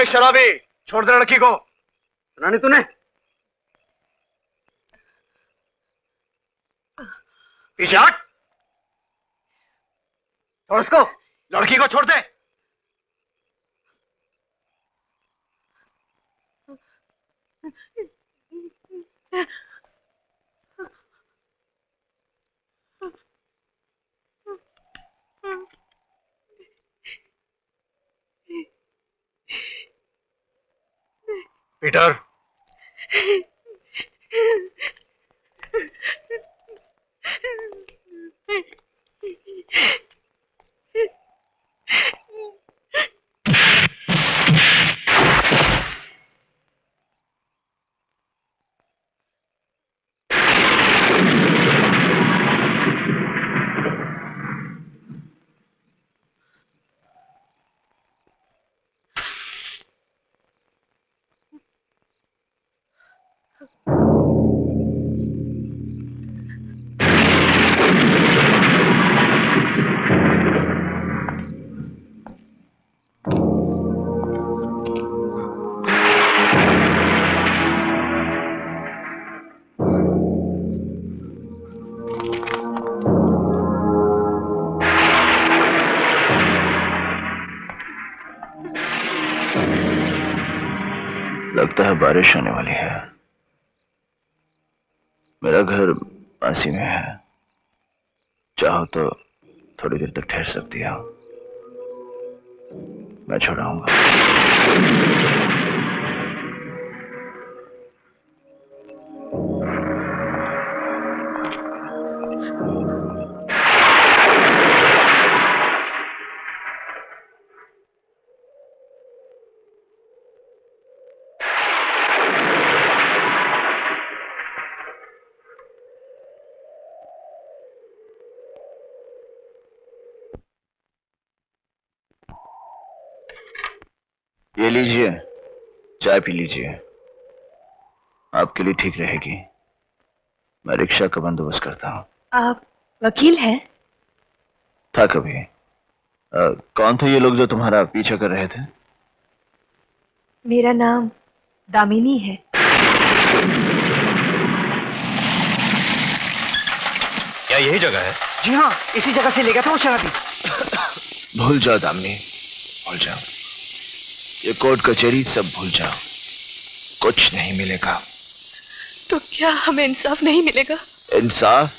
शराबी, छोड़ दे लड़की को। सुना नहीं तूने? पीछे हट। छोड़ उसको। लड़की को छोड़ दे। पीटर, लगता है बारिश होने वाली है। मेरा घर पास ही में है, चाहो तो थोड़ी देर तक ठहर सकती हो, मैं छोड़ाऊंगा। ये लीजिए, चाय पी लीजिए, आपके लिए ठीक रहेगी। मैं रिक्शा का बंदोबस्त करता हूँ। आप वकील हैं? था कभी। कौन थे ये लोग जो तुम्हारा पीछा कर रहे थे? मेरा नाम दामिनी है। क्या यही जगह है? जी हाँ, इसी जगह से ले गया था वो शराबी। भूल जाओ दामिनी, भूल जाओ। ये कोर्ट कचहरी सब भूल जाओ, कुछ नहीं मिलेगा। तो क्या हमें इंसाफ नहीं मिलेगा? इंसाफ?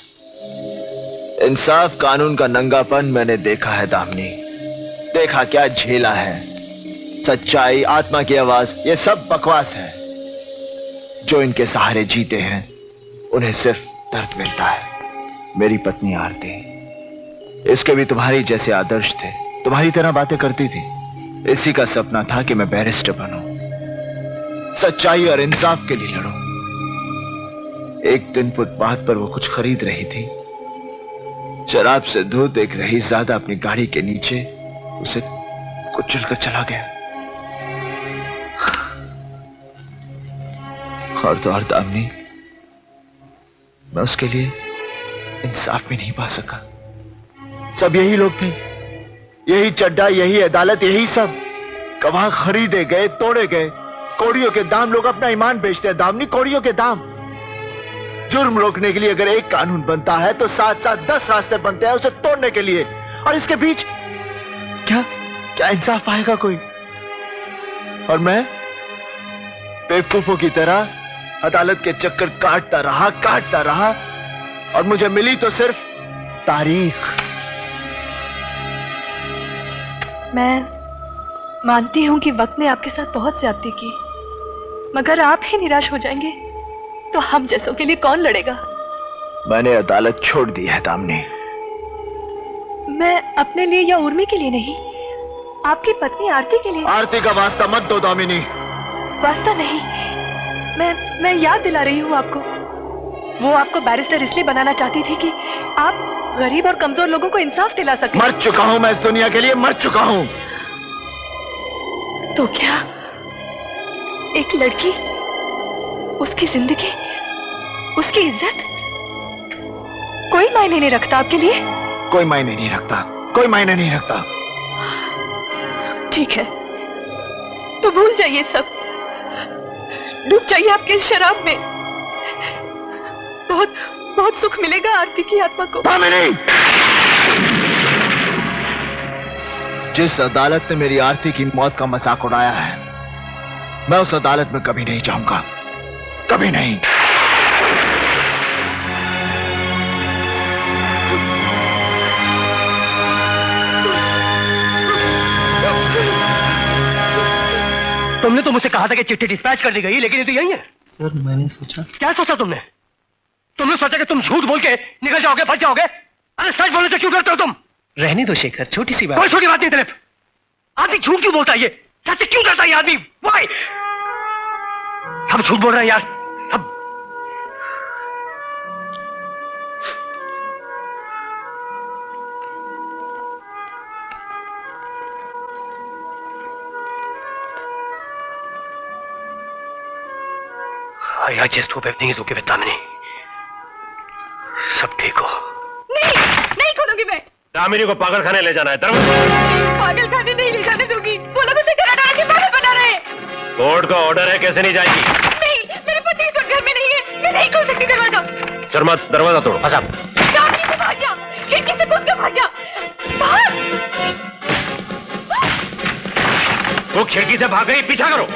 इंसाफ कानून का नंगापन मैंने देखा है दामिनी, देखा क्या झेला है। सच्चाई, आत्मा की आवाज, ये सब बकवास है। जो इनके सहारे जीते हैं उन्हें सिर्फ दर्द मिलता है। मेरी पत्नी आरती, इसके भी तुम्हारी जैसे आदर्श थे, तुम्हारी तरह बातें करती थी। इसी का सपना था कि मैं बैरिस्टर बनूं, सच्चाई और इंसाफ के लिए लड़ूं। एक दिन फुटपाथ पर वो कुछ खरीद रही थी, शराब से धुत एक रईसज़ादा अपनी गाड़ी के नीचे उसे कुचलकर चला गया। और तो और दामिनी, मैं उसके लिए इंसाफ भी नहीं पा सका। सब यही लोग थे, यही चड्डा, यही अदालत, यही सब। गवाह खरीदे गए, तोड़े गए। कौड़ियों के दाम लोग अपना ईमान बेचते हैं दामिनी, कौड़ियों के दाम। जुर्म रोकने के लिए अगर एक कानून बनता है तो साथ साथ 10 रास्ते बनते हैं उसे तोड़ने के लिए। और इसके बीच क्या क्या इंसाफ पाएगा कोई? और मैं बेवकूफों की तरह अदालत के चक्कर काटता रहा और मुझे मिली तो सिर्फ तारीख। मैं मानती हूं कि वक्त ने आपके साथ बहुत ज्यादती की, मगर आप ही निराश हो जाएंगे तो हम जैसों के लिए कौन लड़ेगा? मैंने अदालत छोड़ दी है दामिनी। मैं अपने लिए या उर्मी के लिए नहीं, आपकी पत्नी आरती के लिए। आरती का वास्ता मत दो दामिनी। वास्ता नहीं, मैं याद दिला रही हूँ आपको। वो आपको बैरिस्टर इसलिए बनाना चाहती थी कि आप गरीब और कमजोर लोगों को इंसाफ दिला सकें। मर चुका हूं मैं इस दुनिया के लिए, मर चुका हूं। तो क्या एक लड़की, उसकी जिंदगी, उसकी इज्जत कोई मायने नहीं रखता आपके लिए? कोई मायने नहीं रखता, कोई मायने नहीं रखता। ठीक है, तो भूल जाइए सब, डूब जाइए आपके इस शराब में। बहुत बहुत सुख मिलेगा आरती की आत्मा को। दामिनी! जिस अदालत ने मेरी आरती की मौत का मजाक उड़ाया है, मैं उस अदालत में कभी नहीं जाऊंगा, कभी नहीं। तुमने तो मुझसे कहा था कि चिट्ठी डिस्पैच कर दी गई, लेकिन ये तो यही है। सर मैंने सोचा। क्या सोचा तुमने? तुमने सोचा कि तुम झूठ बोल के निकल जाओगे, बच जाओगे? अरे सच बोलने से क्यों डरते हो तुम? रहने दो शेखर, छोटी सी बात। कोई छोटी बात नहीं दिलीप। आदमी झूठ क्यों बोलता है? ये सच से क्यों डरता है ये आदमी? वाई सब झूठ बोल रहे हैं यार, सब। I just hope everything is okay with Damini. सब ठीक हो। नहीं खोलूंगी मैं। दामिनी को पागल खाने ले जाना है। पागल खाने नहीं ले जाने दूंगी। वो लोग उसे घर डाल के पागल बना रहे हैं। कोर्ट का ऑर्डर है, कैसे नहीं जाएगी? नहीं, मेरे पति इस वक्त घर में नहीं है, मैं नहीं खोल सकती दरवाजा। शर्मा, दरवाजा तोड़ो। अच्छा, दामिनी से भाग जा, खिड़की से कूद कर भाग जा, भाग। वो खिड़की से भाग गई, पीछा करो।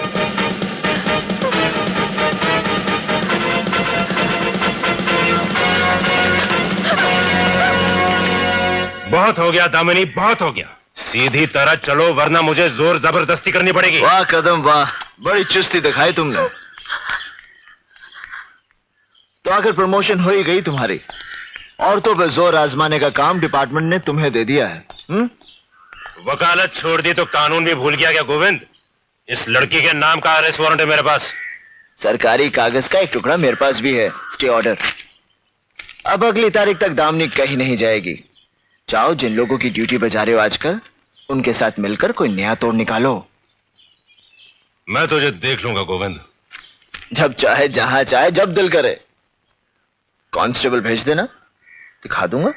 बहुत हो गया दामिनी, बहुत हो गया। सीधी तरह चलो, वरना मुझे जोर जबरदस्ती करनी पड़ेगी। वाह कदम वाह, बड़ी चुस्ती दिखाई तुमने। तो आखिर प्रमोशन हो ही गई तुम्हारी। औरतों पे जोर आजमाने का काम डिपार्टमेंट ने तुम्हें दे दिया है। वकालत छोड़ दी तो कानून भी भूल गया क्या गोविंद? इस लड़की के नाम का अरेस्ट वारंट है मेरे पास। सरकारी कागज का एक टुकड़ा मेरे पास भी है, स्टे ऑर्डर। अब अगली तारीख तक दामिनी कहीं नहीं जाएगी। जाओ, जिन लोगों की ड्यूटी बजा रहे हो आजकल, उनके साथ मिलकर कोई नया तोड़ निकालो। मैं तुझे देख लूंगा गोविंद। जब चाहे, जहां चाहे, जब दिल करे। कांस्टेबल भेज देना, दिखा दूंगा।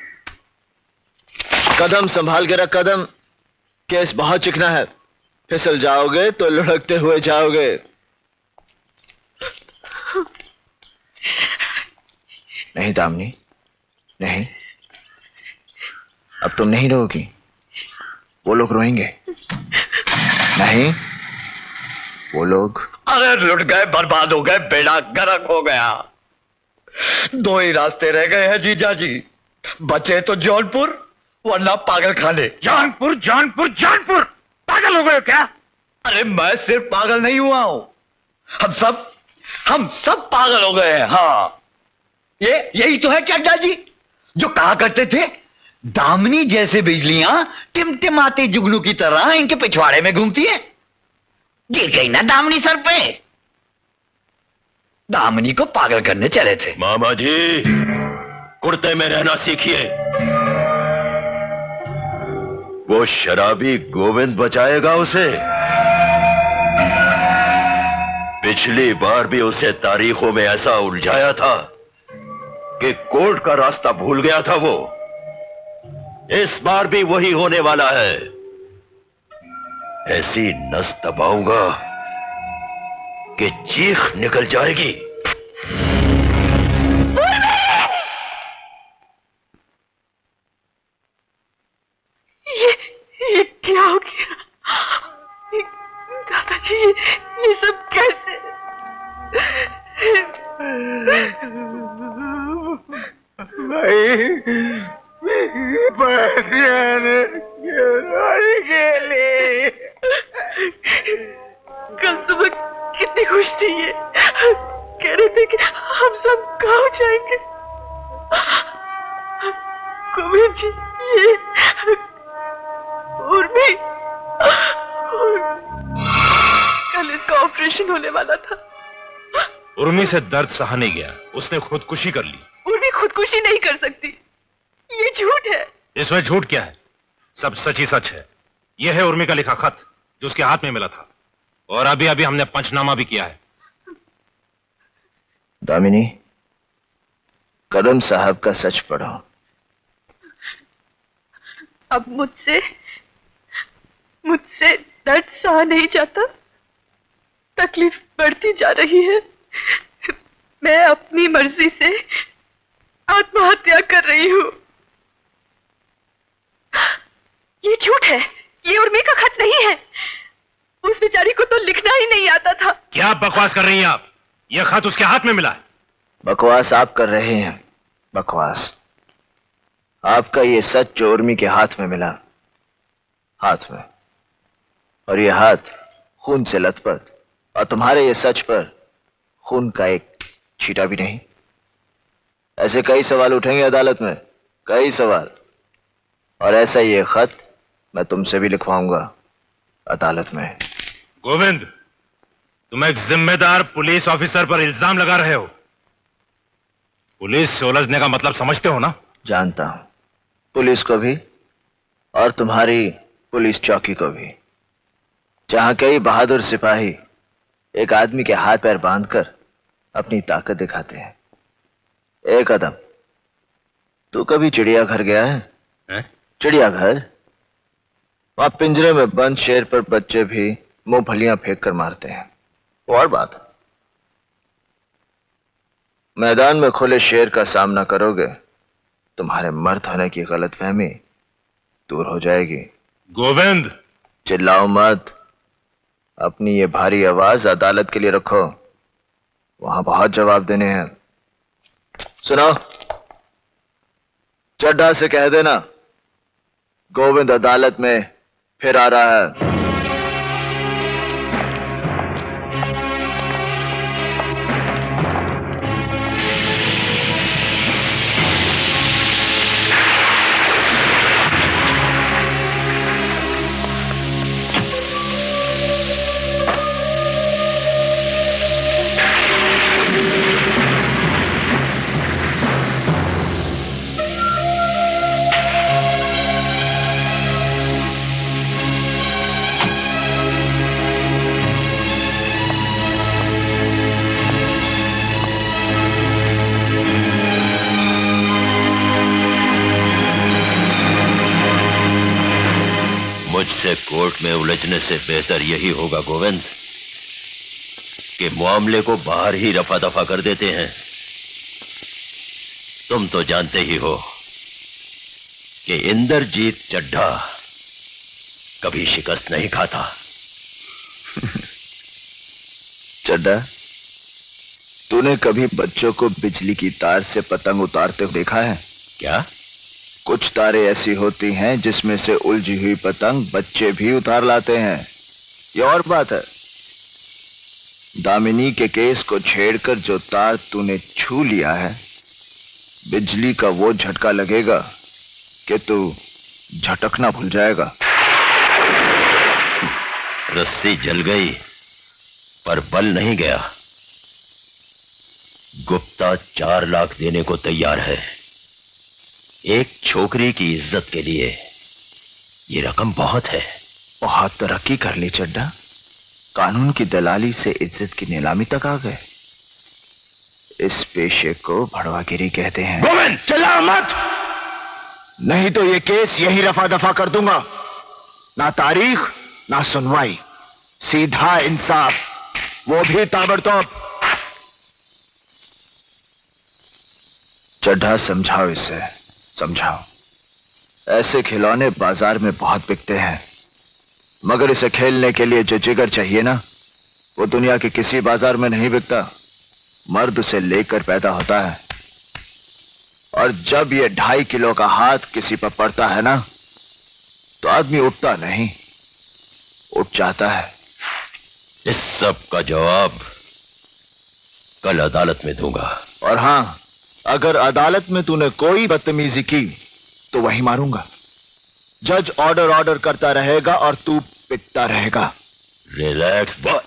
कदम संभाल के रख कदम, केस बहुत चिकना है। फिसल जाओगे तो लुढ़कते हुए जाओगे। नहीं दामिनी, नहीं, अब तुम नहीं रोगी, वो लोग रोएंगे। नहीं, वो लोग। अरे लुट गए, बर्बाद हो गए, बेड़ा गर्क हो गया। दो ही रास्ते रह गए हैं जीजा जी, बचे तो जौनपुर वरना पागल खाने। जौनपुर जौनपुर जौनपुर, पागल हो गए क्या? अरे मैं सिर्फ पागल नहीं हुआ हूं, हम सब पागल हो गए हैं। हाँ, यही तो है चड्डा जी जो कहा करते थे, दामिनी जैसे बिजलियां टिमटिमाते जुगनू की तरह इनके पिछवाड़े में घूमती है। गिर गई ना दामिनी सर पे। दामिनी को पागल करने चले थे। मामा जी, कुर्ते में रहना सीखिए। वो शराबी गोविंद बचाएगा उसे। पिछली बार भी उसे तारीखों में ऐसा उलझाया था कि कोर्ट का रास्ता भूल गया था वो। इस बार भी वही होने वाला है। ऐसी नस दबाऊंगा कि चीख निकल जाएगी। ये क्या हो गया दादाजी? ये सब कैसे? कल सुबह कितनी खुश थी ये, ऑपरेशन होने वाला था। उर्मी से दर्द सहा नहीं गया, उसने खुदकुशी कर ली। उर्मी खुदकुशी नहीं कर सकती, ये झूठ है। इसमें झूठ क्या है, सब सच ही सच है। यह है उर्मी का लिखा खत जो उसके हाथ में मिला था, और अभी अभी हमने पंचनामा भी किया है। दामिनी, कदम साहब का सच पढ़ो। अब मुझसे दर्द सहा नहीं जाता, तकलीफ बढ़ती जा रही है। मैं अपनी मर्जी से आत्महत्या कर रही हूं। ये झूठ है, ये उर्मी का खत नहीं है। उस बेचारी को तो लिखना ही नहीं आता था। क्या बकवास कर रही हैं आप? यह खत उसके हाथ में मिला है। बकवास आप कर रहे हैं, बकवास। आपका ये सच जो उर्मी के हाथ में मिला, हाथ में, और ये हाथ खून से लथपथ, और तुम्हारे ये सच पर खून का एक छींटा भी नहीं। ऐसे कई सवाल उठेंगे अदालत में, कई सवाल। और ऐसा ये खत मैं तुमसे भी लिखवाऊंगा अदालत में। गोविंद, तुम एक जिम्मेदार पुलिस ऑफिसर पर इल्जाम लगा रहे हो। पुलिस से उलझने का मतलब समझते हो ना? जानता हूं, पुलिस को भी और तुम्हारी पुलिस चौकी को भी, जहां कई बहादुर सिपाही एक आदमी के हाथ पैर बांधकर अपनी ताकत दिखाते हैं। एक कदम, तू कभी चिड़ियाघर गया है? चिड़ियाघर, वहां पिंजरे में बंद शेर पर बच्चे भी मूंगफलियां फेंक कर मारते हैं। और बात, मैदान में खुले शेर का सामना करोगे, तुम्हारे मर्द होने की गलतफहमी दूर हो जाएगी। गोविंद, चिल्लाओ मत, अपनी ये भारी आवाज अदालत के लिए रखो, वहां बहुत जवाब देने हैं। सुनो, चड्ढा से कह देना गोविंद अदालत में फिर आ रहा है। मुझसे कोर्ट में उलझने से बेहतर यही होगा गोविंद कि मामले को बाहर ही रफा दफा कर देते हैं। तुम तो जानते ही हो कि इंद्रजीत चड्ढा कभी शिकस्त नहीं खाता। चड्ढा, तूने कभी बच्चों को बिजली की तार से पतंग उतारते हुए देखा है? क्या? कुछ तारें ऐसी होती हैं जिसमें से उलझी हुई पतंग बच्चे भी उतार लाते हैं। ये और बात है, दामिनी के केस को छेड़कर जो तार तूने छू लिया है, बिजली का वो झटका लगेगा कि तू झटकना भूल जाएगा। रस्सी जल गई पर बल नहीं गया। गुप्ता 4 लाख देने को तैयार है। एक छोकरी की इज्जत के लिए ये रकम बहुत है। बहुत तरक्की कर ली चड्ढा, कानून की दलाली से इज्जत की नीलामी तक आ गए। इस पेशे को भड़वागिरी कहते हैं। गोविंद, चिल्ला मत, नहीं तो ये केस यही रफा दफा कर दूंगा। ना तारीख ना सुनवाई, सीधा इंसाफ, वो भी ताबड़तोड़। चड्ढा, समझाओ इसे, समझाओ। ऐसे खिलौने बाजार में बहुत बिकते हैं, मगर इसे खेलने के लिए जो जिगर चाहिए ना, वो दुनिया के किसी बाजार में नहीं बिकता। मर्द उसे लेकर पैदा होता है, और जब ये 2.5 किलो का हाथ किसी पर पड़ता है ना, तो आदमी उठता नहीं, उठ जाता है। इस सब का जवाब कल अदालत में दूंगा। और हां, अगर अदालत में तूने कोई बदतमीजी की तो वही मारूंगा। जज ऑर्डर करता रहेगा और तू पिटता रहेगा। Relax boy.